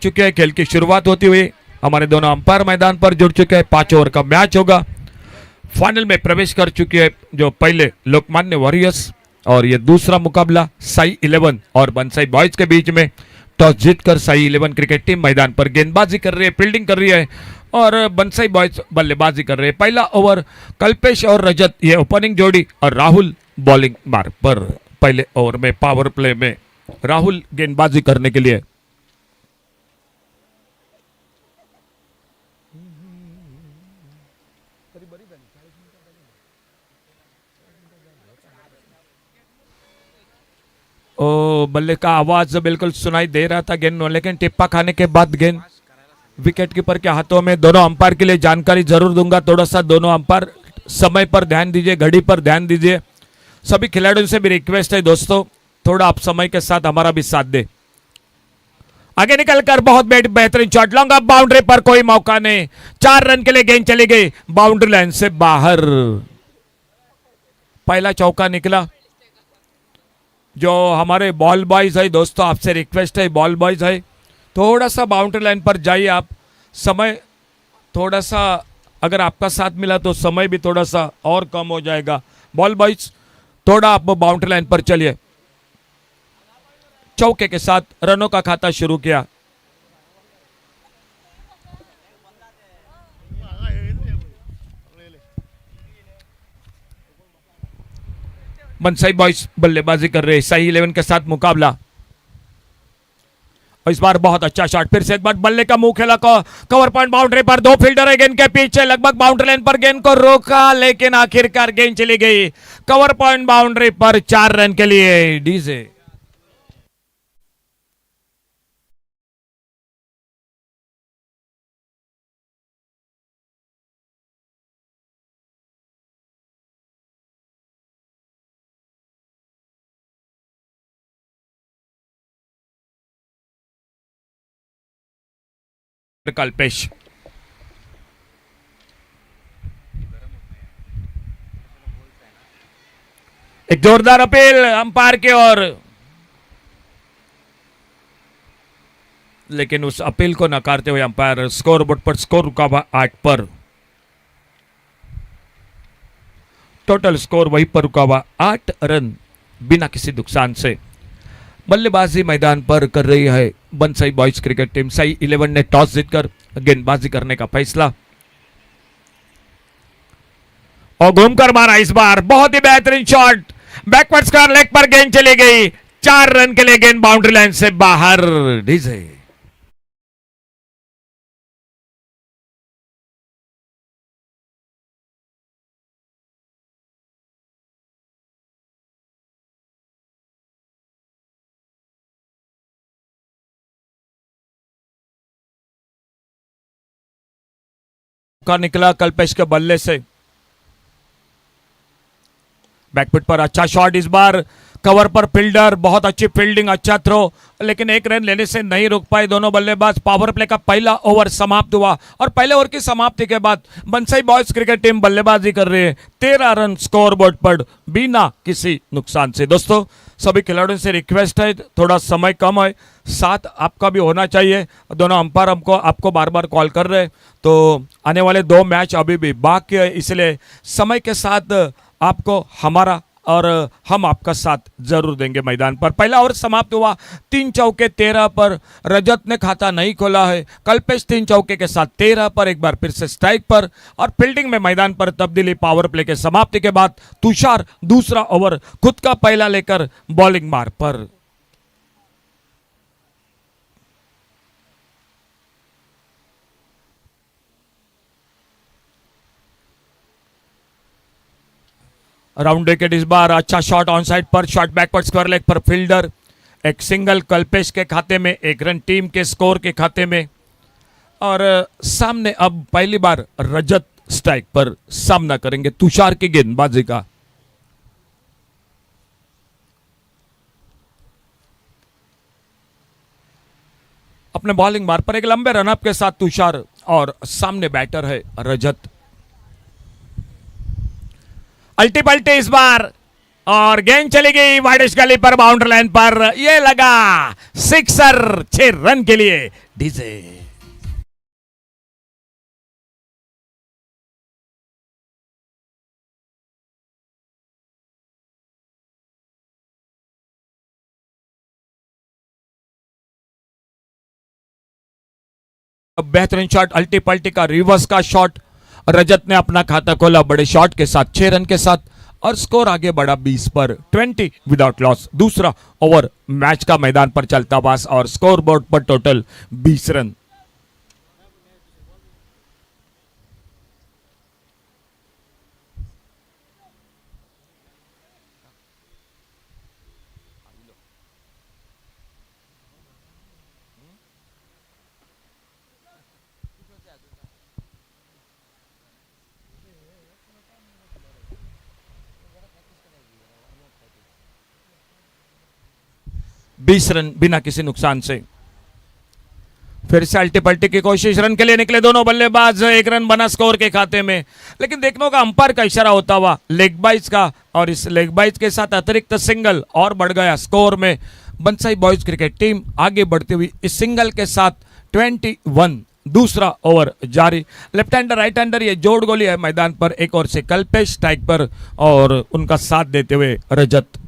चुके हैं। खेल की शुरुआत होती हुई हमारे दोनों अंपायर मैदान पर जुड़ चुके हैं। 5 ओवर का मैच होगा। फाइनल में प्रवेश कर चुके हैं जो पहले लोकमान्य वॉरियर्स और ये दूसरा मुकाबला साई 11 और बंसाई बॉयज के बीच में। टॉस जीतकर साई 11 क्रिकेट टीम मैदान पर गेंदबाजी कर रही है, फील्डिंग कर रही है और बंसाई बॉयज बल्लेबाजी कर रहे हैं। पहला ओवर कल्पेश और रजत ये ओपनिंग जोड़ी और राहुल बॉलिंग मार्ग पर। पहले ओवर में पावर प्ले में राहुल गेंदबाजी करने के लिए। ओ बल्ले का आवाज बिल्कुल सुनाई दे रहा था गेंद में, लेकिन टिप्पा खाने के बाद गेंद विकेट कीपर के हाथों में। दोनों अंपायर के लिए जानकारी जरूर दूंगा, थोड़ा सा दोनों अंपायर समय पर ध्यान दीजिए, घड़ी पर ध्यान दीजिए। सभी खिलाड़ियों से भी रिक्वेस्ट है दोस्तों, थोड़ा आप समय के साथ हमारा भी साथ दे। आगे निकलकर बहुत बेहतरीन शॉट, लॉन्ग अप बाउंड्री पर, कोई मौका नहीं। 4 रन के लिए गेंद चली गई बाउंड्री लाइन से बाहर। पहला चौका निकला। जो हमारे बॉल बॉयज है दोस्तों, आपसे रिक्वेस्ट है, बॉल बॉयज है थोड़ा सा बाउंड्री लाइन पर जाइए आप। समय थोड़ा सा अगर आपका साथ मिला तो समय भी थोड़ा सा और कम हो जाएगा। बॉल बॉयज थोड़ा आप बाउंड्री लाइन पर चलिए। चौके के साथ रनों का खाता शुरू किया। बंसाई बॉयज बल्लेबाजी कर रहे हैं। साई 11 के साथ मुकाबला। इस बार बहुत अच्छा शॉट, फिर से एक बार बल्ले का मुंह खेला कवर पॉइंट बाउंड्री पर। 2 फील्डर है गेंद के पीछे, लगभग बाउंड्री लाइन पर गेंद को रोका, लेकिन आखिरकार गेंद चली गई कवर पॉइंट बाउंड्री पर। 4 रन के लिए डीजे। कल्पेश एक जोरदार अपील अंपायर की ओर, लेकिन उस अपील को नकारते हुए अंपायर स्कोर बोर्ड पर स्कोर रुका हुआ 8 पर। टोटल स्कोर वहीं पर रुका हुआ 8 रन बिना किसी नुकसान से। बल्लेबाजी मैदान पर कर रही है बंसाई बॉयज क्रिकेट टीम। साई 11 ने टॉस जीतकर गेंदबाजी करने का फैसला और घूमकर मारा। इस बार बहुत ही बेहतरीन शॉट, बैकवर्ड स्क्वायर लेग पर गेंद चली गई। 4 रन के लिए गेंद बाउंड्री लाइन से बाहर। डीजे का निकला कल्पेश के बल्ले से। बैकफुट पर अच्छा शॉट, इस बार कवर पर फील्डर, बहुत अच्छी फील्डिंग, अच्छा थ्रो, लेकिन 1 रन लेने से नहीं रुक पाए दोनों बल्लेबाज। पावर प्ले का पहला ओवर समाप्त हुआ और पहले ओवर की समाप्ति के बाद बंसाई बॉयज क्रिकेट टीम बल्लेबाजी कर रही है। 13 रन स्कोर बोर्ड पर बिना किसी नुकसान से। दोस्तों सभी खिलाड़ियों से रिक्वेस्ट है, थोड़ा समय कम है, साथ आपका भी होना चाहिए। दोनों अंपायर हमको आपको बार बार कॉल कर रहे हैं, तो आने वाले 2 मैच अभी भी बाकी है, इसलिए समय के साथ आपको हमारा और हम आपका साथ जरूर देंगे मैदान पर। पहला ओवर समाप्त हुआ 3 चौके 13 पर। रजत ने खाता नहीं खोला है। कल्पेश 3 चौके के साथ 13 पर, एक बार फिर से स्ट्राइक पर और फील्डिंग में मैदान पर तब्दीली। पावर प्ले के समाप्ति के बाद तुषार दूसरा ओवर खुद का पहला लेकर बॉलिंग मार्ग पर। राउंड विकेट इस बार, अच्छा शॉट ऑन साइड पर, शॉट बैकवर्ड स्क्वायर लेग पर फील्डर। एक सिंगल कल्पेश के खाते में, 1 रन टीम के स्कोर के खाते में। और सामने अब पहली बार रजत स्ट्राइक पर सामना करेंगे तुषार की गेंदबाजी का। अपने बॉलिंग मार्ग पर एक लंबे रनअप के साथ तुषार और सामने बैटर है रजत। अल्टी पल्टी इस बार और गेंद चली गई वाइडिश गली पर, बाउंड्री लाइन पर, ये लगा सिक्सर 6 रन के लिए डीजे। बेहतरीन शॉट, अल्टी पल्टी का रिवर्स का शॉट, रजत ने अपना खाता खोला बड़े शॉट के साथ 6 रन के साथ, और स्कोर आगे बढ़ा 20 पर 20 विदाउट लॉस। दूसरा ओवर मैच का मैदान पर चलता पास और स्कोर बोर्ड पर टोटल 20 रन। बीस रन बिना किसी नुकसान से। फिर से अल्टी पल्टी की कोशिश, रन के लिए निकले दोनों बल्लेबाज, 1 रन बना स्कोर के खाते में, लेकिन देखने होगा अंपायर का इशारा होता हुआ लेग बाइज का, और इस लेग बाइज के साथ अतिरिक्त सिंगल और बढ़ गया स्कोर में। बंसाई बॉयज क्रिकेट टीम आगे बढ़ती हुई इस सिंगल के साथ 21। दूसरा ओवर जारी। लेफ्ट हैंडर राइट हैंडर ये जोड़ गोली है मैदान पर, एक ओर से कल्पेश स्ट्राइक पर और उनका साथ देते हुए रजत।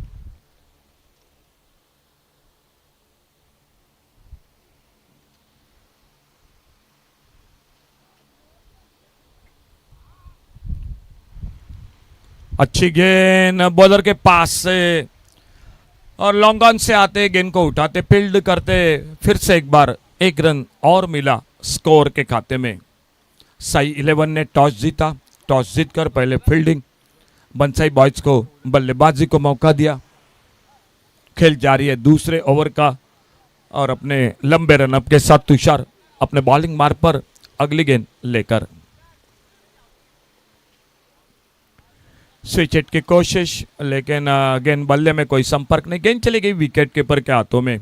अच्छी गेंद बॉलर के पास से, और लॉन्ग ऑन से आते गेंद को उठाते फील्ड करते, फिर से एक बार 1 रन और मिला स्कोर के खाते में। साई 11 ने टॉस जीता, टॉस जीतकर पहले फील्डिंग, बंसाई बॉयज को बल्लेबाजी को मौका दिया। खेल जारी है दूसरे ओवर का, और अपने लंबे रनअप के साथ तुषार अपने बॉलिंग मार्ग पर अगली गेंद लेकर स्विच हिट की कोशिश, लेकिन गेंद बल्ले में कोई संपर्क नहीं, गेंद चली गई विकेट कीपर के हाथों में।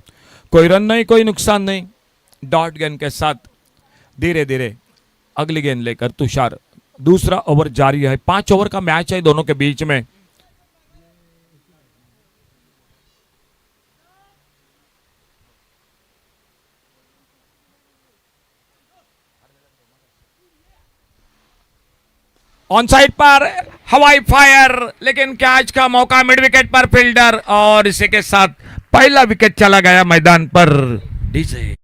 कोई रन नहीं, कोई नुकसान नहीं। डॉट गेंद के साथ धीरे धीरे अगली गेंद लेकर तुषार। दूसरा ओवर जारी है, 5 ओवर का मैच है दोनों के बीच में। ऑन साइड पर हवाई फायर, लेकिन कैच का मौका मिड विकेट पर फील्डर, और इसी के साथ पहला विकेट चला गया मैदान पर डीजे।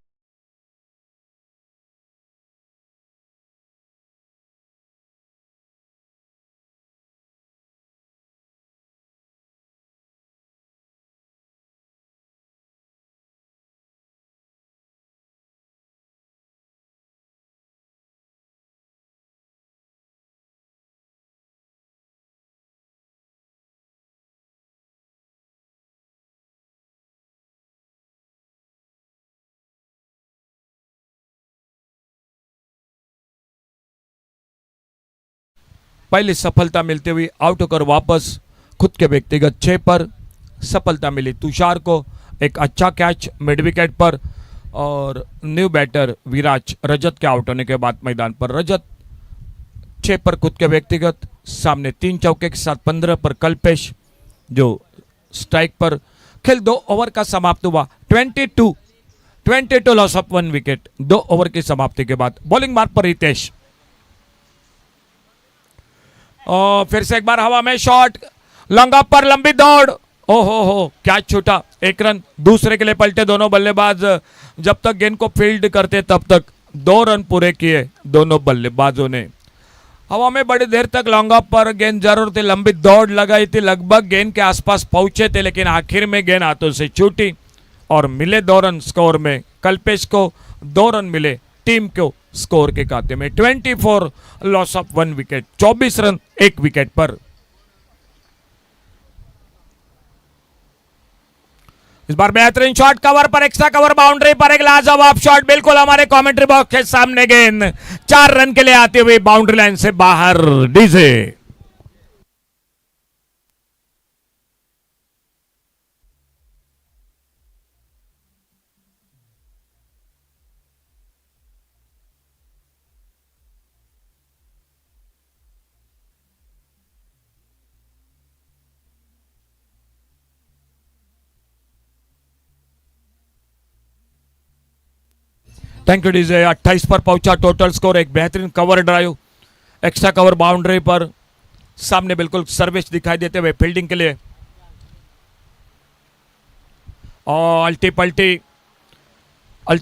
पहली सफलता मिलते हुए आउट होकर वापस खुद के व्यक्तिगत 6 पर सफलता मिली तुषार को। एक अच्छा कैच मिड विकेट पर, और न्यू बैटर विराज रजत के आउट होने के बाद मैदान पर रजत 6 पर खुद के व्यक्तिगत, सामने 3 चौके के साथ 15 पर कल्पेश जो स्ट्राइक पर। खेल 2 ओवर का समाप्त हुआ, 22 लॉस ऑफ 1 विकेट 2 ओवर की समाप्ति के बाद। बॉलिंग मार्ग पर रितेश, और फिर से एक बार हवा में शॉट, लॉन्ग ऑफ पर लंबी दौड़, ओहो हो कैच छूटा, 1 रन। दूसरे के लिए पलटे दोनों बल्लेबाज, जब तक गेंद को फील्ड करते तब तक 2 रन पूरे किए दोनों बल्लेबाजों ने। हवा में बड़ी देर तक लॉन्ग ऑफ पर गेंद जरूर थी, लंबी दौड़ लगाई थी, लगभग गेंद के आसपास पहुंचे थे, लेकिन आखिर में गेंद हाथों से छूटी और मिले 2 रन स्कोर में। कल्पेश को 2 रन मिले टीम को स्कोर के खाते में। 24 loss of 1 wicket, 24 run 1 wicket पर। इस बार बेहतरीन शॉट, कवर पर, एक्स्ट्रा कवर बाउंड्री पर एक लाजवाब शॉट, बिल्कुल हमारे कमेंट्री बॉक्स के सामने गेंद 4 रन के लिए आते हुए बाउंड्री लाइन से बाहर डीजे। Thank you DJ. 28 पर पहुंचा टोटल स्कोर। एक बेहतरीन cover drive, extra cover boundary पर, सामने बिल्कुल सर्विस दिखाई देते हुए फील्डिंग के लिए। और अल्टी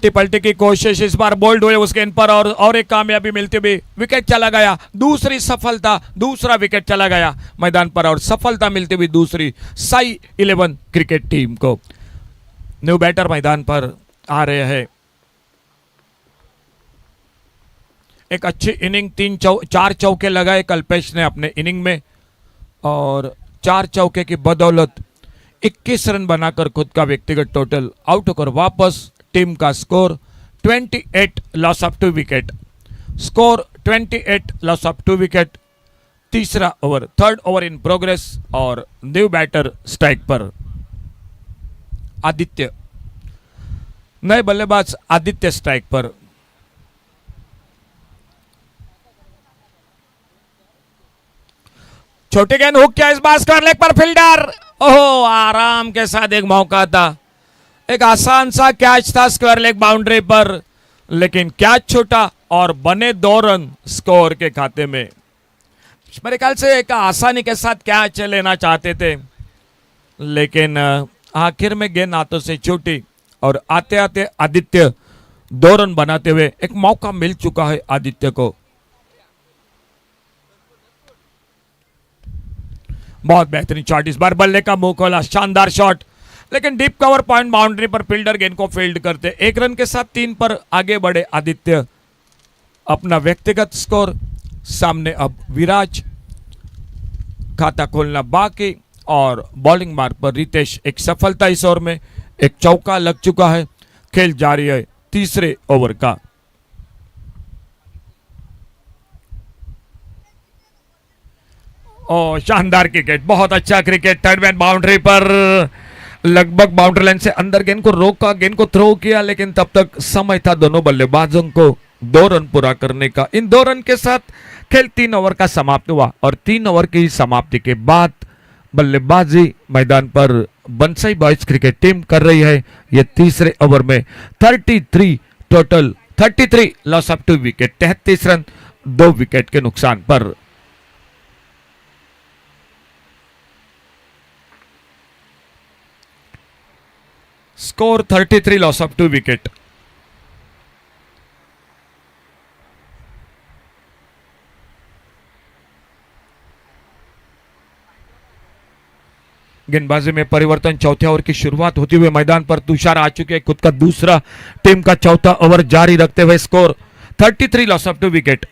पल्टी की कोशिश, इस बार बोल्ड हुए उस गेंद पर और एक कामयाबी मिलती हुई विकेट चला गया। दूसरी सफलता, दूसरा विकेट चला गया मैदान पर और सफलता मिलती हुई दूसरी साई 11 क्रिकेट टीम को। न्यू बैटर मैदान पर आ रहे हैं। एक अच्छी इनिंग, 4 चौके लगाए कल्पेश ने अपने इनिंग में और 4 चौके की बदौलत 21 रन बनाकर खुद का व्यक्तिगत टोटल आउट होकर वापस टीम का score 28 loss of 2 wicket. Score 28 loss of 2 wicket. तीसरा over, third over in progress और न्यू बैटर स्ट्राइक पर आदित्य, नए बल्लेबाज आदित्य स्ट्राइक पर। छोटी गेंद हुक किया, इस बार स्क्वायर लेग पर फील्डर, ओहो आराम के साथ एक मौका था, एक आसान सा कैच था स्क्वायर लेग बाउंड्री पर, लेकिन कैच छोटा और बने 2 रन स्कोर के खाते में। मेरे ख्याल से एक आसानी के साथ कैच लेना चाहते थे, लेकिन आखिर में गेंद हाथों से छूटी और आते आते आदित्य 2 रन बनाते हुए एक मौका मिल चुका है आदित्य को। बहुत बेहतरीन शॉट, इस बार बल्ले का मुंह खोला, शानदार शॉट, लेकिन डीप कवर पॉइंट बाउंड्री पर फील्डर गेंद को फील्ड करते। 1 रन के साथ 3 पर आगे बढ़े आदित्य। अपना व्यक्तिगत स्कोर सामने अब विराज, खाता खोलना बाकी और बॉलिंग मार्ग पर रितेश। एक सफलता इस ओवर में, एक चौका लग चुका है। खेल जारी है तीसरे ओवर का। ओ शानदार क्रिकेट, बहुत अच्छा क्रिकेट। थर्ड मैन बाउंड्री पर लगभग बाउंड्री लाइन से अंदर गेंद को रोका, गेंद को थ्रो किया, लेकिन तब तक समय था दोनों बल्लेबाजों को 2 रन पूरा करने का। इन 2 रन के साथ खेल 3 ओवर का समाप्त हुआ और 3 ओवर की समाप्ति के बाद बल्लेबाजी मैदान पर बंसई बॉयज क्रिकेट टीम कर रही है। यह तीसरे ओवर में 33 total, 33 loss of 2 wicket, 33 run 2 wicket के नुकसान पर। Score 33 loss of 2 wicket. गेंदबाजी में परिवर्तन, चौथे ओवर की शुरुआत होती हुई मैदान पर तुषार आ चुके हैं। खुद का दूसरा, टीम का चौथा ओवर जारी रखते हुए स्कोर 33 लॉस ऑफ 2 विकेट।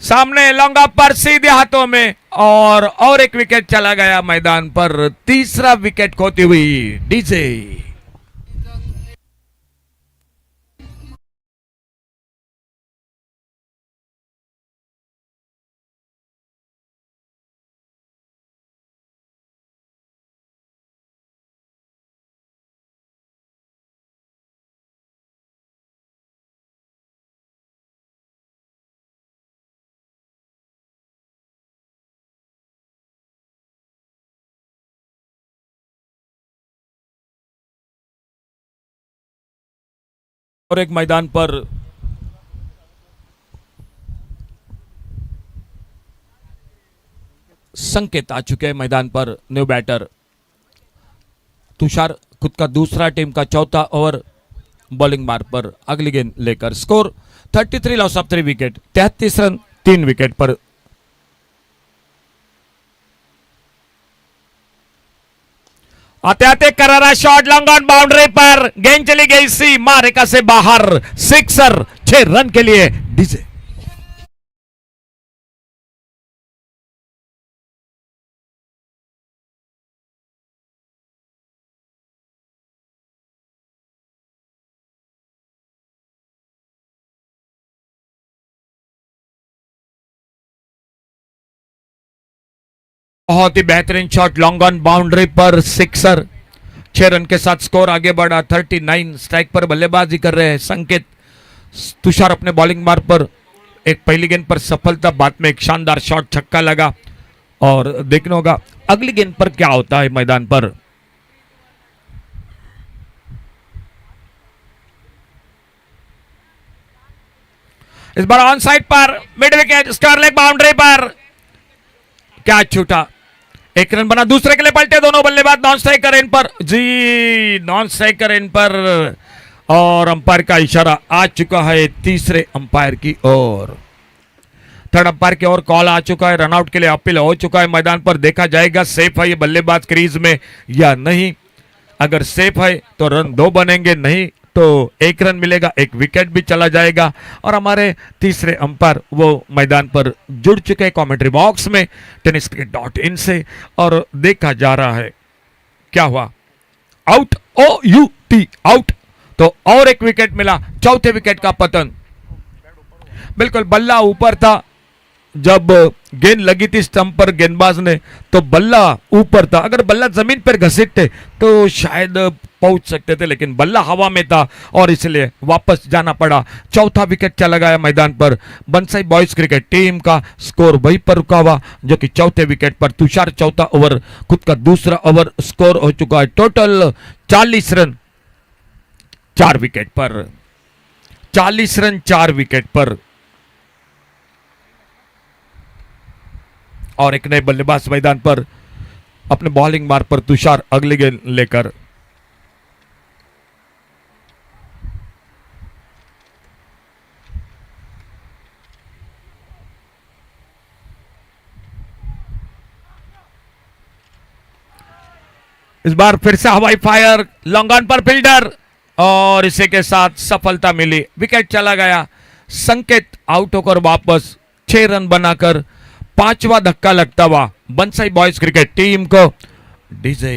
सामने लॉन्ग ऑफ पर सीधे हाथों में और एक विकेट चला गया मैदान पर। तीसरा विकेट खोती हुई डीजे। और एक मैदान पर संकेत आ चुके हैं मैदान पर। न्यू बैटर तुषार, खुद का दूसरा, टीम का चौथा ओवर बॉलिंग मार्ग पर अगली गेंद लेकर। Score 33 loss of 3 wicket, 33 run 3 wicket पर। आते आते करारा शॉट, लॉन्ग ऑन बाउंड्री पर, गेंद चली गई सी मारेका से बाहर, सिक्सर, 6 रन के लिए डीजे। बहुत ही बेहतरीन शॉट, लॉन्ग ऑन बाउंड्री पर, सिक्सर, 6 रन के साथ स्कोर आगे बढ़ा 39। स्ट्राइक पर बल्लेबाजी कर रहे हैं संकेत। तुषार अपने बॉलिंग मार्ग पर एक पहली गेंद पर सफलता, बाद में एक शानदार शॉट, छक्का लगा और देखना होगा अगली गेंद पर क्या होता है मैदान पर। इस बार ऑन साइड पर मिड विकेट स्टर्लिंग बाउंड्री पर कैच छूटा, 1 रन बना, दूसरे के लिए पलटे दोनों बल्लेबाज, नॉन स्ट्राइकर इन पर जी, नॉन स्ट्राइकर इन पर और अंपायर का इशारा आ चुका है तीसरे अंपायर की ओर। थर्ड अंपायर की ओर कॉल आ चुका है, रनआउट के लिए अपील हो चुका है मैदान पर। देखा जाएगा सेफ है ये बल्लेबाज क्रीज में या नहीं। अगर सेफ है तो रन 2 बनेंगे, नहीं तो 1 रन मिलेगा, 1 विकेट भी चला जाएगा। और हमारे तीसरे अंपायर वो मैदान पर जुड़ चुके हैं कमेंट्री बॉक्स में tenniscricket.in से, और देखा जा रहा है क्या हुआ। Out, OUT out. तो और 1 विकेट मिला, चौथे विकेट का पतन। बिल्कुल बल्ला ऊपर था, जब गेंद लगी थी स्टंप पर गेंदबाज ने तो बल्ला ऊपर था। अगर बल्ला जमीन पर घसीटते तो शायद पहुंच सकते थे, लेकिन बल्ला हवा में था और इसलिए वापस जाना पड़ा। चौथा विकेट चला गया मैदान पर। बंसई बॉयज क्रिकेट टीम का स्कोर वहीं पर रुका हुआ जो कि चौथे विकेट पर। तुषार चौथा ओवर, खुद का दूसरा ओवर स्कोर हो चुका है। टोटल 40 रन 4 विकेट पर, 40 रन 4 विकेट पर। और 1 नए बल्लेबाज मैदान पर अपने बॉलिंग मार्ग पर तुषार अगली गेंद लेकर। इस बार फिर से हवाई फायर, लॉन्ग ऑन पर फील्डर और इसी के साथ सफलता मिली, विकेट चला गया। संकेत आउट होकर वापस 6 रन बनाकर 5वां धक्का लगता हुआ बंसई बॉयज क्रिकेट टीम को डीजे।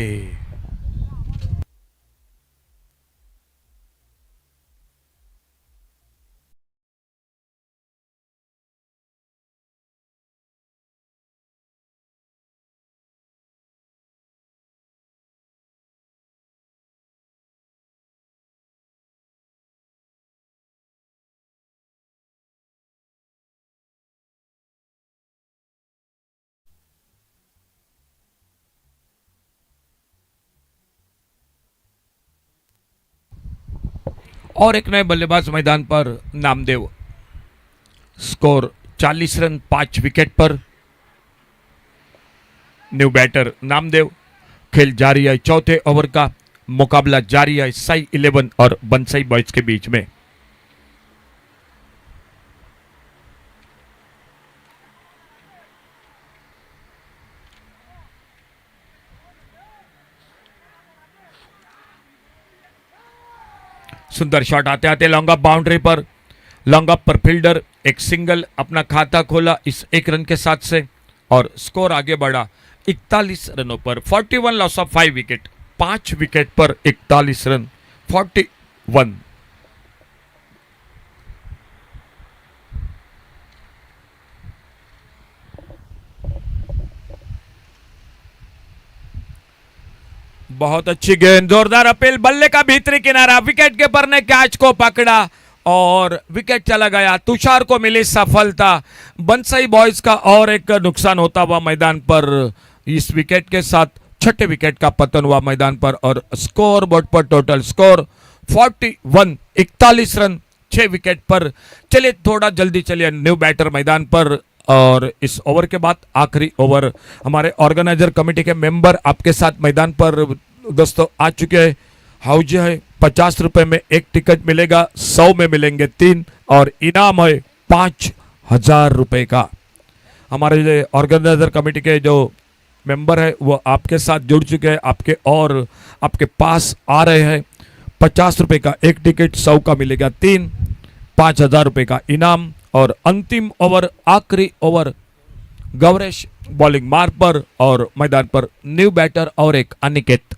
और 1 नए बल्लेबाज मैदान पर नामदेव। स्कोर 40 रन 5 विकेट पर। New batter Namdev. खेल जारी है, चौथे ओवर का मुकाबला जारी है साई 11 और बंसई बॉयज के बीच में। सुंदर शॉट आते आते लॉन्ग अप बाउंड्री पर, लॉन्ग अप पर फील्डर एक सिंगल अपना खाता खोला इस 1 रन के साथ से और स्कोर आगे बढ़ा 41 रनों पर। 41 लॉस ऑफ 5 विकेट, 5 विकेट पर 41 रन, 41। बहुत अच्छी गेंद, जोरदार अपील, बल्ले का भीतरी किनारा, विकेट कीपर ने कैच को पकड़ा और विकेट चला गया। तुषार को मिली सफलता। बंसई बॉयज का और एक नुकसान होता हुआ मैदान पर इस विकेट के साथ। छठे विकेट का पतन हुआ मैदान पर और स्कोर बोर्ड पर टोटल स्कोर 41, 41 रन 6 विकेट पर। चलिए थोड़ा जल्दी चलिए न्यू बैटर मैदान पर और इस ओवर के बाद आखिरी ओवर। हमारे ऑर्गेनाइजर कमेटी के मेंबर आपके साथ मैदान पर दोस्तों आ चुके हैं। हाउज है 50 रुपए में 1 टिकट मिलेगा, 100 में मिलेंगे 3 और इनाम है 5,000 रुपए का। हमारे ऑर्गेनाइजर कमेटी के जो मेंबर है वो आपके साथ जुड़ चुके हैं, आपके और आपके पास आ रहे हैं। 50 रुपए का 1 टिकट, 100 का मिलेगा 3, 5,000 रुपए का इनाम। और अंतिम ओवर, आखिरी ओवर, गौरेश बॉलिंग मार्ग पर और मैदान पर न्यू बैटर और एक अनिकेत।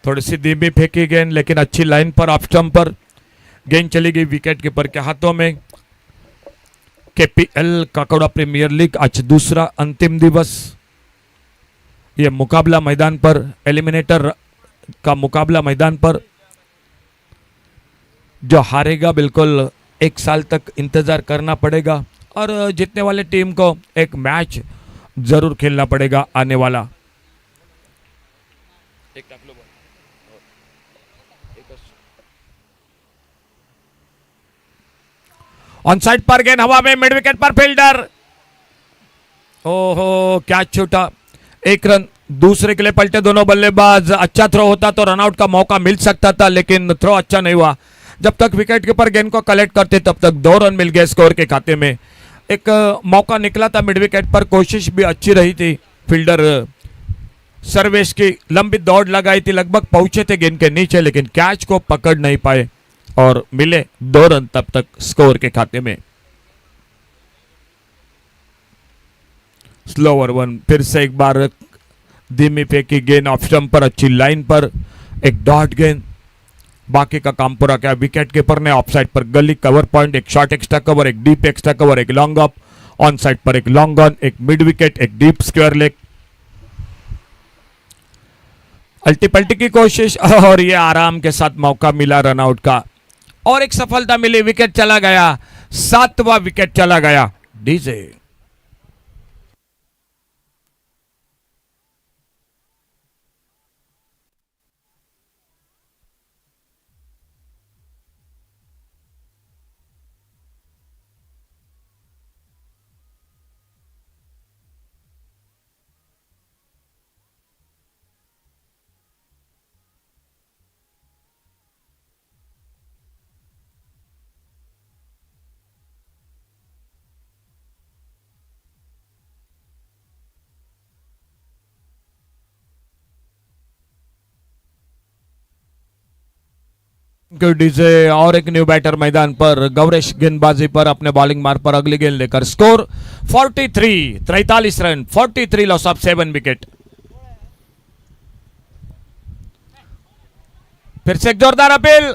थोड़ी सी धीमी फेंकी गेंद लेकिन अच्छी लाइन पर ऑफ स्टंप पर गेंद चली गई विकेट कीपर के हाथों में। केपीएल काकोड़ा प्रीमियर लीग आज दूसरा अंतिम दिवस। यह मुकाबला मैदान पर, एलिमिनेटर का मुकाबला मैदान पर। जो हारेगा बिल्कुल 1 साल तक इंतजार करना पड़ेगा और जीतने वाले टीम को एक मैच जरूर खेलना पड़ेगा आने वाला। ऑन साइड पर गेंद हवा में, मिड विकेट पर फील्डर, ओहो क्या छूटा, एक रन। दूसरे के लिए पलटे दोनों बल्लेबाज। अच्छा थ्रो होता तो रनआउट का मौका मिल सकता था, लेकिन थ्रो अच्छा नहीं हुआ। जब तक विकेट कीपर गेंद को कलेक्ट करते तब तक 2 रन मिल गए स्कोर के खाते में। एक मौका निकला था मिड विकेट पर, कोशिश भी अच्छी रही थी। फील्डर सर्वेश की लंबी दौड़ लगाई थी, लगभग पहुंचे थे गेंद के नीचे, लेकिन कैच को पकड़ नहीं पाए और मिले 2 रन तब तक स्कोर के खाते में। स्लोवर वन, फिर से एक बार धीमी फेंकी गेंद ऑफ स्टंप पर, अच्छी लाइन पर, एक डॉट गेंद। बाकी का काम पूरा किया विकेट कीपर ने। ऑफ साइड पर गली कवर पॉइंट, एक शॉर्ट एक्स्ट्रा कवर, एक डीप एक्स्ट्रा कवर, एक लॉन्ग अप। ऑन साइड पर एक लॉन्ग ऑन, एक मिड विकेट, एक डीप स्क्वायर लेग। अल्टी पल्टी की कोशिश और ये आराम के साथ मौका मिला रनआउट का, और एक सफलता मिली। विकेट चला गया, 7वां विकेट चला गया। डीजे डीजे और एक न्यू बैटर मैदान पर। गौरेश गेंदबाजी पर, अपने बॉलिंग मार पर अगली गेंद लेकर। Score 43 run, 43 loss of 7 wicket. फिर से एक जोरदार अपील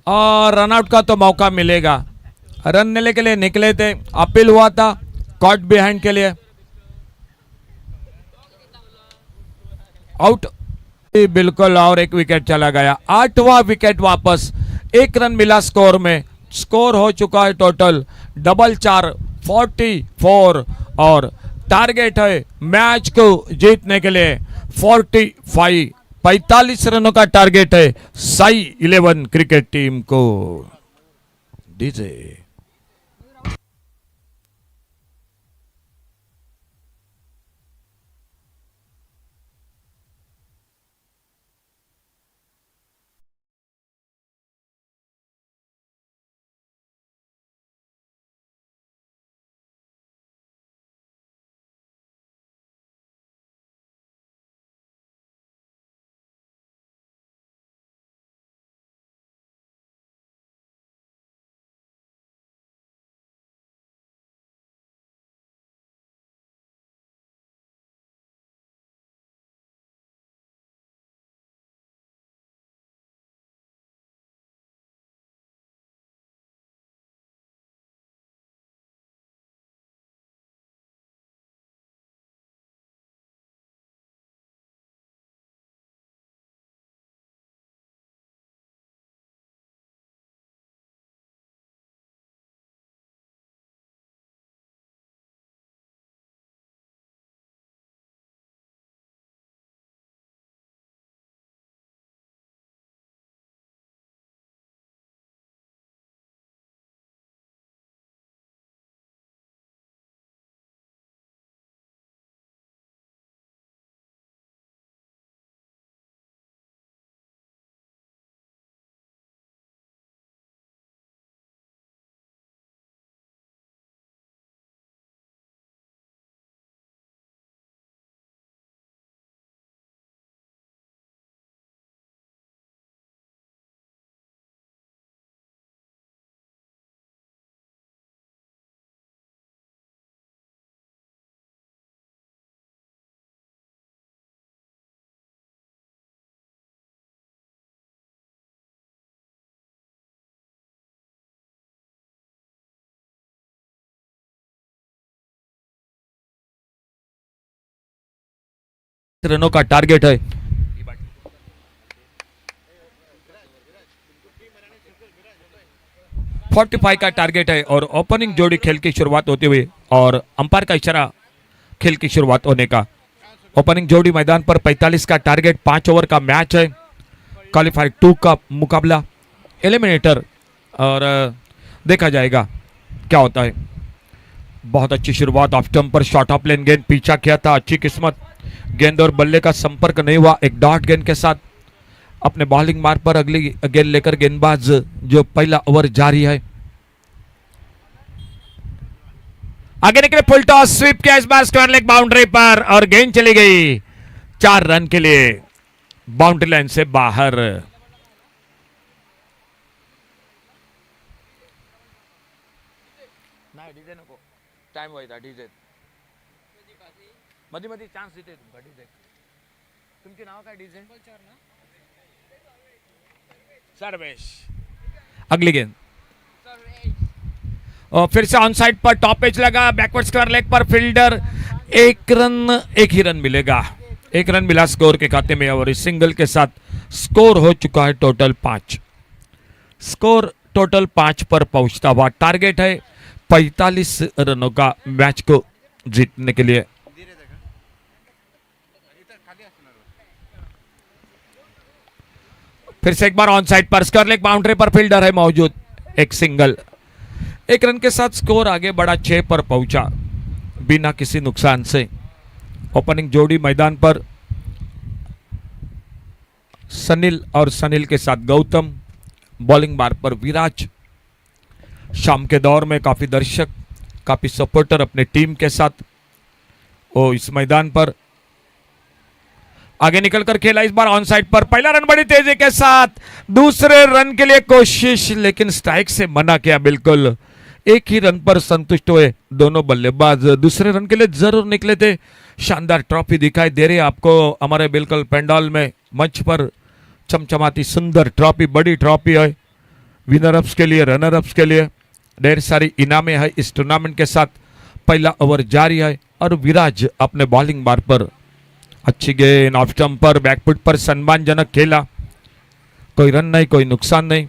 और रनआउट का तो मौका मिलेगा। रन लेने के लिए निकले थे, अपील हुआ था कॉट बिहाइंड के लिए, आउट बिल्कुल, और एक विकेट चला गया। 8वां विकेट वापस, 1 रन मिला स्कोर में। स्कोर हो चुका है टोटल 4-4, 44, और टारगेट है मैच को जीतने के लिए 45, 45 रनों का टारगेट है साई 11 क्रिकेट टीम को। डीजे रनों का टारगेट है। 45 का टारगेट है, और ओपनिंग जोड़ी खेल की शुरुआत होते हुए, और अंपायर का इशारा खेल की शुरुआत होने का। ओपनिंग जोड़ी मैदान पर 45 का टारगेट, 5 ओवर का मैच है। क्वालिफायर 2 का मुकाबला, एलिमिनेटर, और देखा जाएगा क्या होता है। बहुत अच्छी शुरुआत ऑफ स्टंप पर, शॉर्ट ऑफ लेन गेंद पीछा किया था, अच्छी किस्मत, गेंद और बल्ले का संपर्क नहीं हुआ। एक डॉट गेंद के साथ अपने बॉलिंग मार्ग पर अगली गेंद लेकर गेंदबाज जो पहला ओवर जारी है। आगे निकले, फुल टॉस, स्वीप किया इस बार स्क्वायर लेग बाउंड्री पर और गेंद चली गई 4 रन के लिए बाउंड्री लाइन से बाहर। टाइम होता डीजे मधी मधी चान्स देते तुमका डीजे तुमचे नाव काय डीजे सर्वेश। अगली गेंद और फिर से ऑन साइड पर टॉप एज लगा, बैकवर्ड स्क्वायर लेग पर फील्डर, एक रन, एक ही रन मिलेगा, एक रन मिला स्कोर के खाते में और इस सिंगल के साथ स्कोर हो चुका है टोटल 5। स्कोर टोटल 5 पर पहुंचता हुआ, टारगेट है 45 रनों का मैच को जीतने के लिए। फिर से एक बार ऑन साइड पर स्क्वायर लेग बाउंड्री पर फील्डर है मौजूद, एक सिंगल, एक रन के साथ स्कोर आगे बढ़ा 6 पर पहुंचा बिना किसी नुकसान से। ओपनिंग जोड़ी मैदान पर सनील और सनील के साथ गौतम, बॉलिंग मार्ग पर विराज। शाम के दौर में काफी दर्शक, काफी सपोर्टर अपने टीम के साथ वो इस मैदान पर आगे निकलकर खेला इस बार ऑन साइड पर, पहला रन बड़ी तेजी के साथ, दूसरे रन के लिए कोशिश लेकिन स्ट्राइक से मना किया। बिल्कुल एक ही रन पर संतुष्ट हुए दोनों बल्लेबाज, दूसरे रन के लिए जरूर निकले थे। शानदार ट्रॉफी दिखाई दे रही है आपको हमारे बिल्कुल पंडाल में, मंच पर चमचमाती सुंदर ट्रॉफी, बड़ी ट्रॉफी है विनर अप्स के लिए, रनर अप्स के लिए, ढेर सारी इनामें है इस टूर्नामेंट के साथ। पहला ओवर जारी है और विराज अपने बॉलिंग मार्ग पर, अच्छी गेंद ऑफ स्टंप पर, बैकफुट पर सम्मानजनक खेला, कोई रन नहीं, कोई नुकसान नहीं।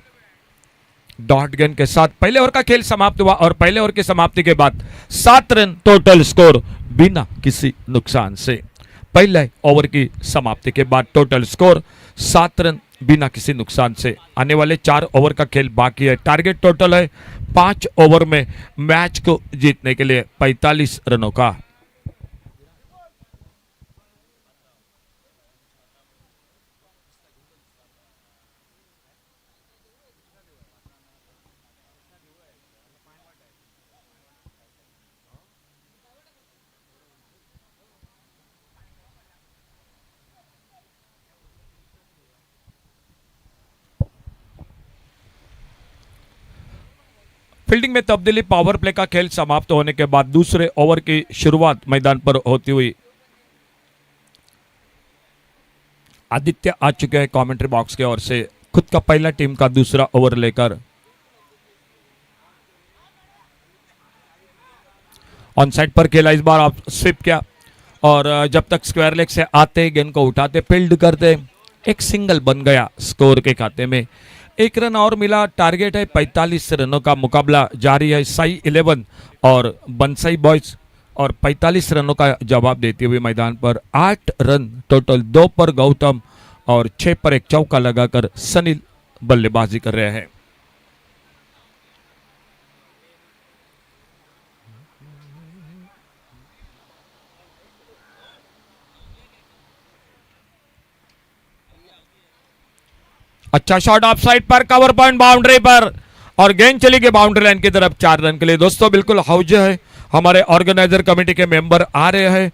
डॉट गेंद के साथ पहले ओवर का खेल समाप्त हुआ और पहले ओवर की समाप्ति के बाद 7 रन टोटल स्कोर बिना किसी नुकसान से। पहले ओवर की समाप्ति के बाद टोटल स्कोर 7 रन बिना किसी नुकसान से। आने वाले 4 ओवर का खेल बाकी है। टारगेट टोटल है 5 ओवर में मैच को जीतने के लिए 45 रनों का। फील्डिंग में तब्दीली, पावर प्ले का खेल समाप्त होने के बाद दूसरे ओवर की शुरुआत मैदान पर होती हुई आदित्य आ चुके हैं कमेंट्री बॉक्स के ओर से, खुद का पहला टीम का दूसरा ओवर लेकर। ऑन साइड पर खेला इस बार, आप स्विप किया और जब तक स्क्वायर लेग से आते गेंद को उठाते फील्ड करते, एक सिंगल बन गया स्कोर के खाते में। एक रन और मिला, टारगेट है 45 रनों का। मुकाबला जारी है साई 11 और बंसाई बॉयज और 45 रनों का जवाब देते हुए मैदान पर 8 रन टोटल, 2 पर गौतम और 6 पर एक चौका लगाकर सनील बल्लेबाजी कर रहे हैं। अच्छा शॉट ऑफ साइड पर, कवर पॉइंट बाउंड्री पर और गेंद चली गई बाउंड्री लाइन की तरफ 4 रन के लिए। दोस्तों बिल्कुल हौजे है, हमारे ऑर्गेनाइजर कमेटी के मेंबर आ रहे हैं।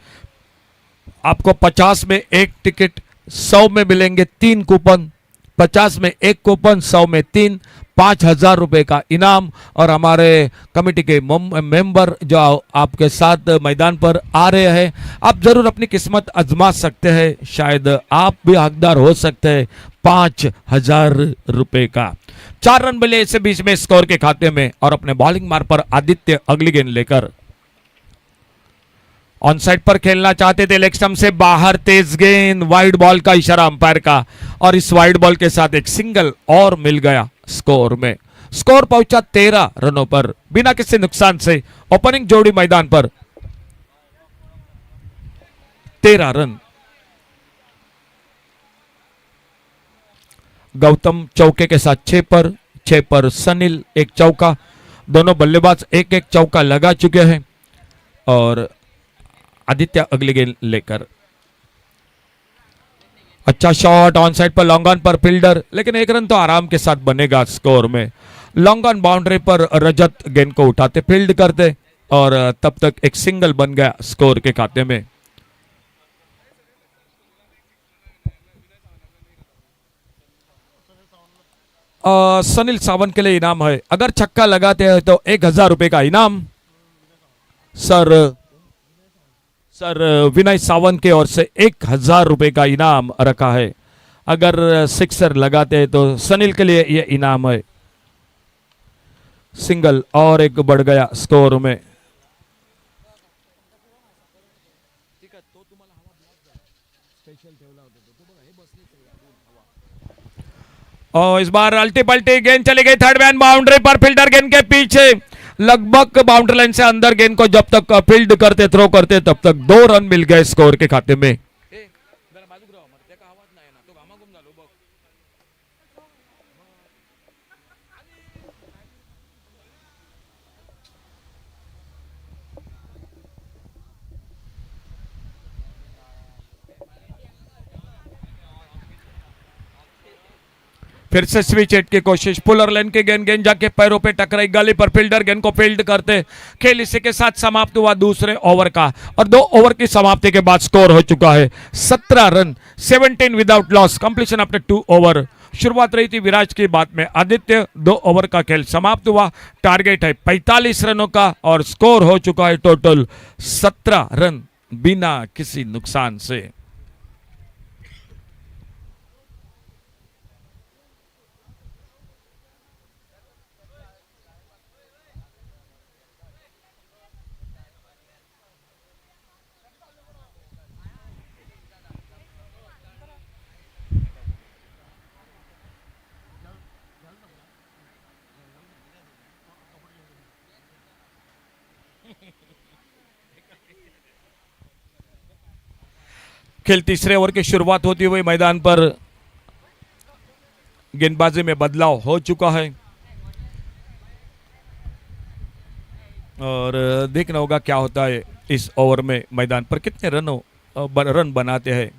आपको 50 में 1 टिकट, 100 में मिलेंगे 3 कूपन, 50 में 1 कूपन, 100 में 3, 5,000 रुपए का इनाम। और हमारे कमेटी के मेंबर जो आपके साथ मैदान पर आ रहे हैं, आप जरूर अपनी किस्मत आजमा सकते हैं, शायद आप भी हकदार हो सकते हैं 5,000 रुपए का। 4 रन मिले इसे बीच में स्कोर के खाते में और अपने बॉलिंग मार्ग पर आदित्य अगली गेंद लेकर ऑन साइड पर खेलना चाहते थे, लेग स्टंप से बाहर तेज गेंद, वाइड बॉल का इशारा अंपायर का और इस वाइड बॉल के साथ एक सिंगल और मिल गया स्कोर में। स्कोर पहुंचा 13 रनों पर बिना किसी नुकसान से। ओपनिंग जोड़ी मैदान पर 13 रन। गौतम चौके के साथ 6 पर, 6 पर सनील एक चौका दोनों बल्लेबाज एक एक चौका लगा चुके हैं और आदित्य अगली गेंद लेकर। अच्छा शॉट ऑन साइड पर लॉन्ग ऑन पर फील्डर, लेकिन एक रन तो आराम के साथ बनेगा स्कोर में। लॉन्ग ऑन बाउंड्री पर रजत गेंद को उठाते फील्ड करते और तब तक एक सिंगल बन गया स्कोर के खाते में। सनील सावंत के लिए इनाम है, अगर छक्का लगाते हैं तो 1,000 रुपए का इनाम सर विनय सावंत के ओर से 1,000 रुपए का इनाम रखा है। अगर सिक्सर लगाते हैं तो सनील के लिए यह इनाम है। सिंगल और एक बढ़ गया स्कोर में। और इस बार अल्टी पल्टी गेंद चली गई थर्ड मैन बाउंड्री पर, फील्डर गेंद के पीछे लगभग बाउंड्री लाइन से अंदर गेंद को जब तक फील्ड करते थ्रो करते तब तक 2 रन मिल गए स्कोर के खाते में। फिर से स्विच हिट की कोशिश, पुलर लाइन की गेंद जाके पैरों पे टकराई गली पर, फील्डर गेंद को फील्ड करते। खेल इसी के साथ समाप्त हुआ दूसरे ओवर का और 2 ओवर की समाप्ति के बाद स्कोर हो चुका है 17 run, 17 without loss, completion after 2 over. शुरुआत रही थी विराज की बात में, आदित्य 2 ओवर का खेल समाप्त हुआ। टारगेट है 45 रनों का और स्कोर हो चुका है टोटल 17 रन बिना किसी नुकसान से। खेल तीसरे ओवर की शुरुआत होती हुई मैदान पर गेंदबाजी में बदलाव हो चुका है और देखना होगा क्या होता है इस ओवर में। मैदान पर कितने रन बनाते हैं।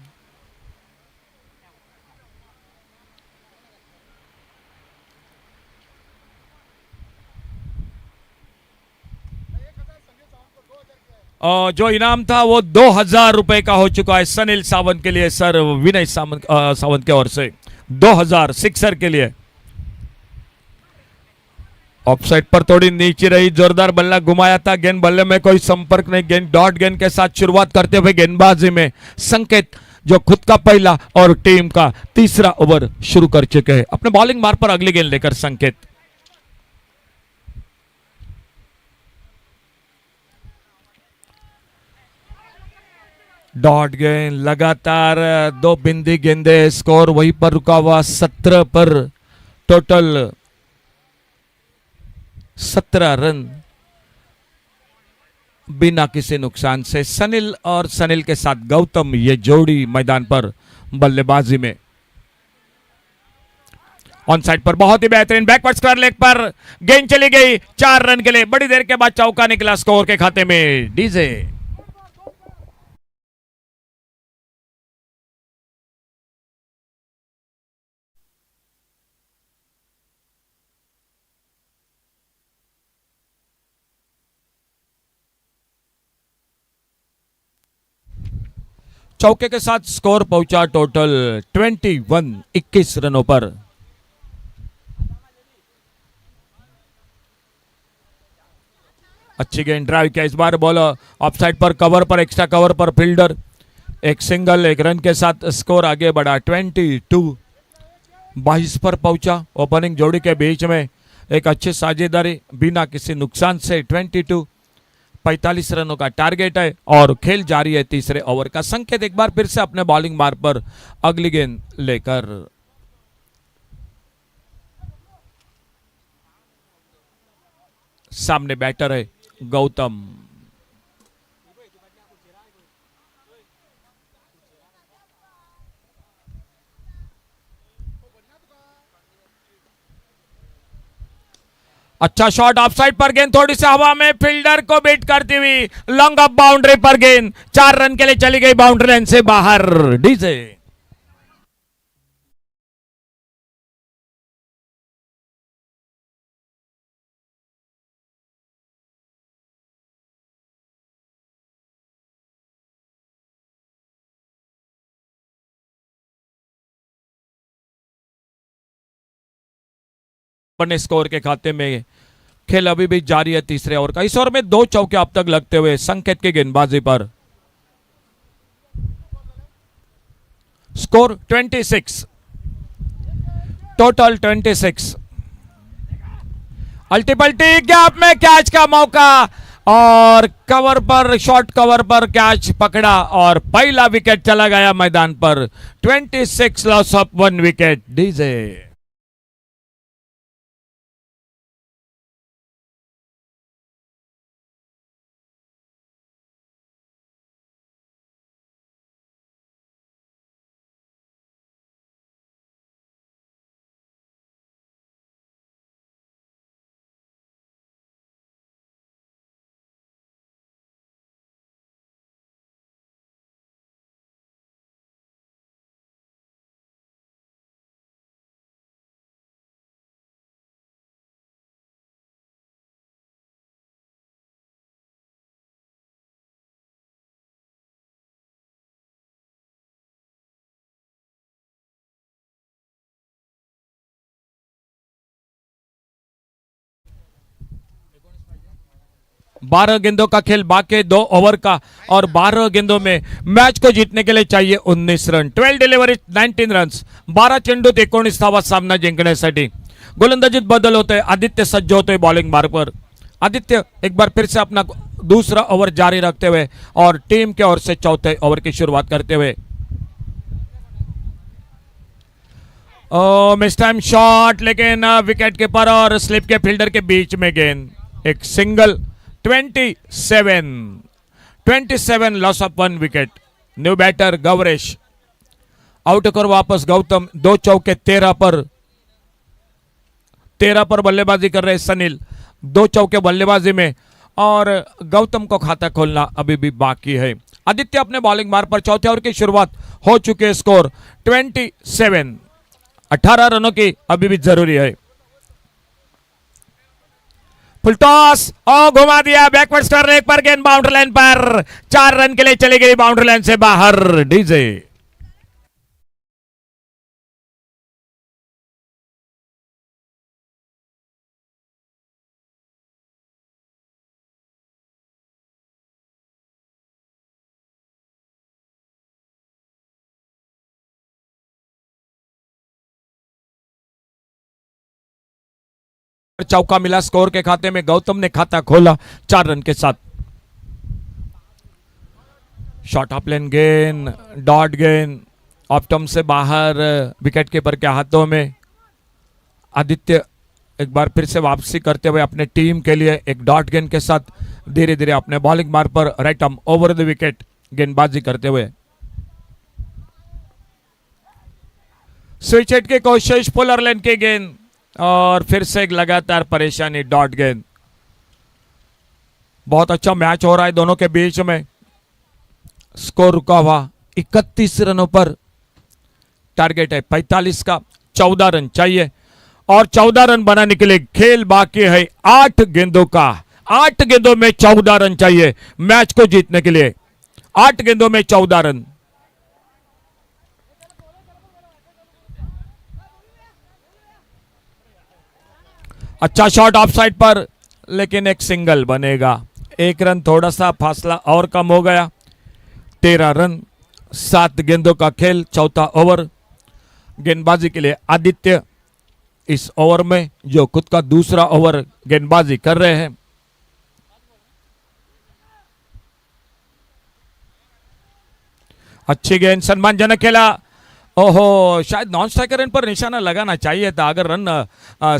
जो इनाम था वो 2,000 रुपए का हो चुका है सनील सावंत के लिए सर विनय सावंत के ओर से 2,000 सिक्सर के लिए। ऑफसाइड पर थोड़ी नीचे रही, जोरदार बल्ला घुमाया था, गेंद बल्ले में कोई संपर्क नहीं। गेंद डॉट गेंद के साथ शुरुआत करते हुए गेंदबाजी में संकेत जो खुद का पहला और टीम का तीसरा ओवर शुरू कर चुके हैं। अपने बॉलिंग मार्ग पर अगली गेंद लेकर संकेत। डॉट गेंद लगातार 2 बिंदी गेंदे, स्कोर वहीं पर रुका हुआ 17 पर, टोटल 17 रन बिना किसी नुकसान से। सनील और सनील के साथ गौतम ये जोड़ी मैदान पर बल्लेबाजी में। ऑन साइड पर बहुत ही बेहतरीन बैकवर्ड स्क्वायर लेग पर गेंद चली गई 4 रन के लिए। बड़ी देर के बाद चौका निकला स्कोर के खाते में। डीजे चौके के साथ स्कोर पहुंचा टोटल 21 रनों पर। अच्छी गेंद ड्राइव किया इस बार, बॉलर ऑफसाइड पर, कवर पर, एक्स्ट्रा कवर पर फील्डर, एक सिंगल, 1 रन के साथ स्कोर आगे बढ़ा 22 पर पहुंचा। ओपनिंग जोड़ी के बीच में एक अच्छी साझेदारी बिना किसी नुकसान से 45 रनों का टारगेट है और खेल जारी है तीसरे ओवर का। संकेत एक बार फिर से अपने बॉलिंग मार्ग पर अगली गेंद लेकर। सामने बैटर है गौतम। अच्छा शॉट ऑफ साइड पर, गेंद थोड़ी सी हवा में फील्डर को बीट करती हुई लॉन्ग ऑफ बाउंड्री पर गेंद 4 रन के लिए चली गई बाउंड्री लाइन से बाहर। डीजे अपने स्कोर के खाते में खेल अभी भी जारी है तीसरे ओवर का। इस ओवर में 2 चौके अब तक लगते हुए संकेत की गेंदबाजी पर स्कोर 26, टोटल 26। अल्टीपल्टी गैप में कैच का मौका और कवर पर, शॉर्ट कवर पर कैच पकड़ा और पहला विकेट चला गया मैदान पर। 26 लॉस ऑफ 1 विकेट। डीजे बारह गेंदों का खेल बाकी 2 ओवर का और 12 गेंदों में मैच को जीतने के लिए चाहिए 19 रन। 12 डिलिव्हरी 19 रन्स, 12 चेंडूत 19 धावा सामना जिंकण्यासाठी। गोलंदाजीत बदल होते, आदित्य सज्ज होते बॉलिंग मार्ग पर। आदित्य एक बार फिर से अपना दूसरा ओवर जारी रखते हुए और टीम के ओर से चौथे ओवर की शुरुआत करते हुए। मिस टाइम शॉट, लेकिन विकेट कीपर और स्लिप के फील्डर के बीच में गेंद, एक single. 27 loss of 1 wicket. New batter Gauresh out कर वापस गौतम। 2 चौके 13 पर बल्लेबाजी कर रहे सनील। 2 चौके बल्लेबाजी में और गौतम को खाता खोलना अभी भी बाकी है। आदित्य अपने बॉलिंग मार्ग पर चौथे ओवर की शुरुआत हो चुकी है। स्कोर 27, 18 रनों की अभी भी जरूरी है। फुल टॉस और घुमा दिया, बैकवर्ड स्क्वायर लेग पर गेंद बाउंड्री लाइन पर 4 रन के लिए चली गई बाउंड्री लाइन से बाहर। डीजे चौका मिला स्कोर के खाते में। गौतम ने खाता खोला 4 रन के साथ। शॉर्ट ऑफ लेन गेंद, डॉट गेंद ऑफ टर्म से बाहर, विकेट कीपर के हाथों में। आदित्य एक बार फिर से वापसी करते हुए अपने टीम के लिए एक डॉट गेंद के साथ धीरे धीरे अपने बॉलिंग मार्ग पर right arm over the wicket गेंदबाजी करते हुए। स्विच हिट की कोशिश, पुलर लेन की गेंद और फिर से एक लगातार परेशानी, डॉट गेंद। बहुत अच्छा मैच हो रहा है दोनों के बीच में। स्कोर रुका हुआ 31 रनों पर। टारगेट है 45 का, 14 रन चाहिए और 14 रन बनाने के लिए खेल बाकी है 8 गेंदों का। 8 गेंदों में 14 रन चाहिए मैच को जीतने के लिए। 8 गेंदों में 14 रन। अच्छा शॉट ऑफ साइड पर, लेकिन एक सिंगल बनेगा। 1 रन, थोड़ा सा फासला और कम हो गया। 13 रन, 7 गेंदों का खेल, चौथा ओवर। गेंदबाजी के लिए आदित्य इस ओवर में जो खुद का दूसरा ओवर गेंदबाजी कर रहे हैं। अच्छी गेंद, सम्मानजनक खेला। ओहो, शायद नॉन स्ट्राइकर इन पर निशाना लगाना चाहिए था। अगर रन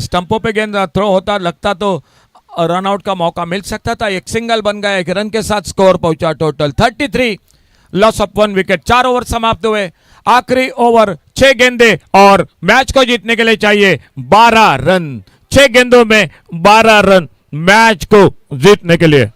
स्टंपों पे गेंद थ्रो होता लगता तो रन आउट का मौका मिल सकता था। एक सिंगल बन गया, 1 रन के साथ स्कोर पहुंचा total 33, loss of 1 wicket. 4 over समाप्त हुए, आखिरी ओवर 6 गेंदे और मैच को जीतने के लिए चाहिए 12 रन। 6 गेंदों में 12 रन मैच को जीतने के लिए।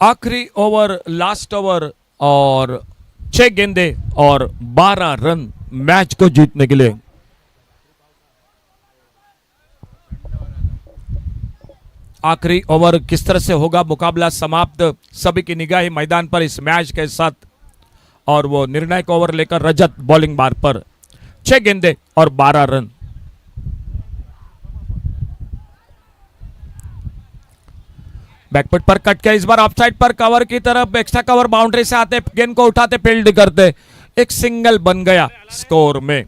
आखिरी ओवर, लास्ट ओवर और 6 गेंदे और 12 रन मैच को जीतने के लिए। आखिरी ओवर किस तरह से होगा, मुकाबला समाप्त, सभी की निगाहें मैदान पर इस मैच के साथ, और वो निर्णायक ओवर लेकर रजत बॉलिंग बार पर। 6 गेंदे और 12 रन। बैकफुट पर कट के इस बार ऑफसाइड पर कवर की तरफ, एक्स्ट्रा कवर बाउंड्री से आते, गेंद को उठाते, फील्ड करते, एक सिंगल बन गया स्कोर में,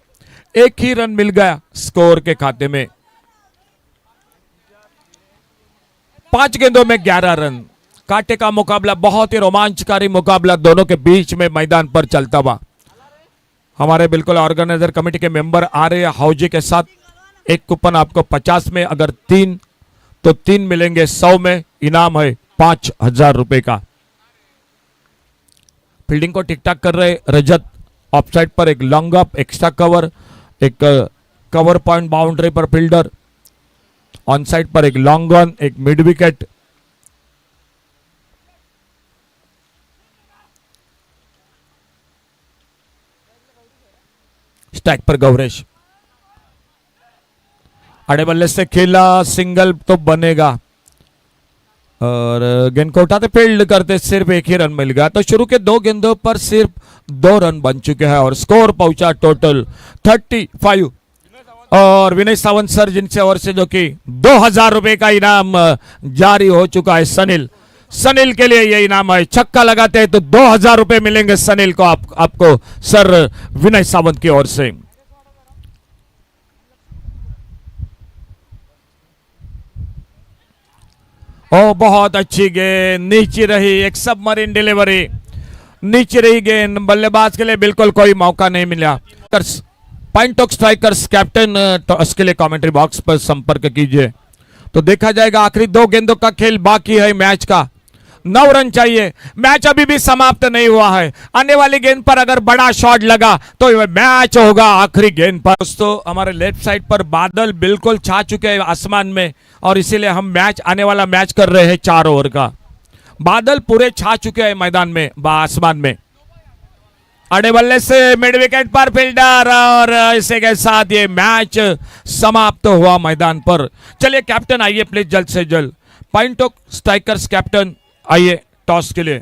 एक ही रन मिल गया स्कोर के खाते में। 5 गेंदों में 11 रन। कांटे का मुकाबला, बहुत ही रोमांचकारी मुकाबला दोनों के बीच में मैदान पर चलता हुआ। हमारे बिल्कुल ऑर्गेनाइजर कमेटी के मेंबर आ रहे हैं हौजी के साथ। एक कूपन आपको 50 में, अगर 3 तो 3 मिलेंगे 100 में। इनाम है 5000 रुपए का। फील्डिंग को ठीक ठाक कर रहे रजत। ऑफसाइड पर एक लॉन्ग अप, एक्स्ट्रा कवर, एक कवर पॉइंट बाउंड्री पर फील्डर, ऑन साइड पर एक लॉन्ग ऑन, एक मिड विकेट। स्ट्राइक पर गौरेश, अड़े बल्ले से खेला, सिंगल तो बनेगा, और गेंद को उठाते, फील्ड करते, सिर्फ एक ही रन मिल गया। तो शुरू के 2 गेंदों पर सिर्फ 2 रन बन चुके हैं और स्कोर पहुंचा टोटल 35। और विनय सावंत सर जिनसे ओर से जो कि 2000 रुपए का इनाम जारी हो चुका है। सनिल के लिए यह इनाम है। छक्का लगाते हैं तो 2000 रुपए मिलेंगे सनिल को, आपको सर विनय सावंत की ओर से। ओ बहुत अच्छी गेंद, नीचे रही, एक सबमरीन डिलीवरी, नीचे रही गेंद, बल्लेबाज के लिए बिल्कुल कोई मौका नहीं मिला। Point of strikers captain toss के लिए कमेंट्री बॉक्स पर संपर्क कीजिए। तो देखा जाएगा, आखिरी 2 गेंदों का खेल बाकी है मैच का। 9 रन चाहिए, मैच अभी भी समाप्त नहीं हुआ है। आने वाली गेंद पर अगर बड़ा शॉट लगा तो मैच होगा आखिरी गेंद पर। दोस्तों हमारे लेफ्ट साइड पर बादल बिल्कुल छा चुके हैं आसमान में, और इसीलिए हम आने वाला मैच कर रहे हैं 4 ओवर का। बादल पूरे छा चुके हैं मैदान में, आसमान में। अड़े बल्ले से मिड विकेट पर फील्डर, और इसी के साथ ये मैच समाप्त हुआ मैदान पर। चलिए कैप्टन आइए प्लीज जल्द से जल्द। पॉइंट ऑफ स्ट्राइकर्स कैप्टन आइए टॉस के लिए।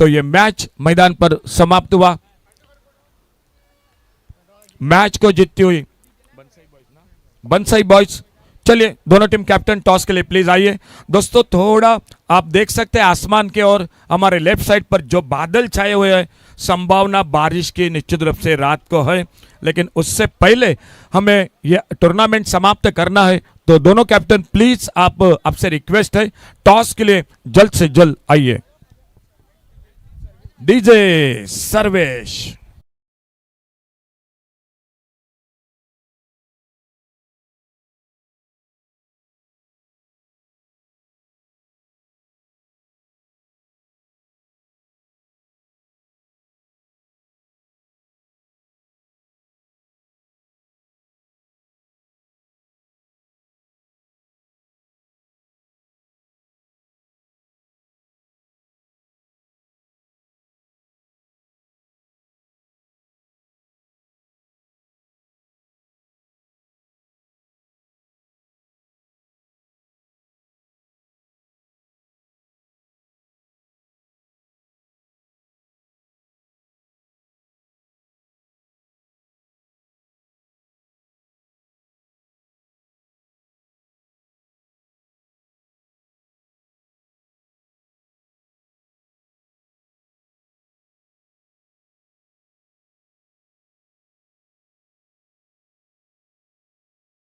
तो ये मैच मैदान पर समाप्त हुआ। मैच को जीतती हुई बंसई बॉयज। चलिए दोनों टीम कैप्टन टॉस के लिए प्लीज आइए। दोस्तों थोड़ा आप देख सकते हैं आसमान के ओर, हमारे लेफ्ट साइड पर जो बादल छाए हुए हैं, संभावना बारिश की निश्चित रूप से रात को है, लेकिन उससे पहले हमें यह टूर्नामेंट समाप्त करना है। तो दोनों कैप्टन प्लीज आपसे रिक्वेस्ट है, टॉस के लिए जल्द से जल्द आइए। डीजे सर्वेश।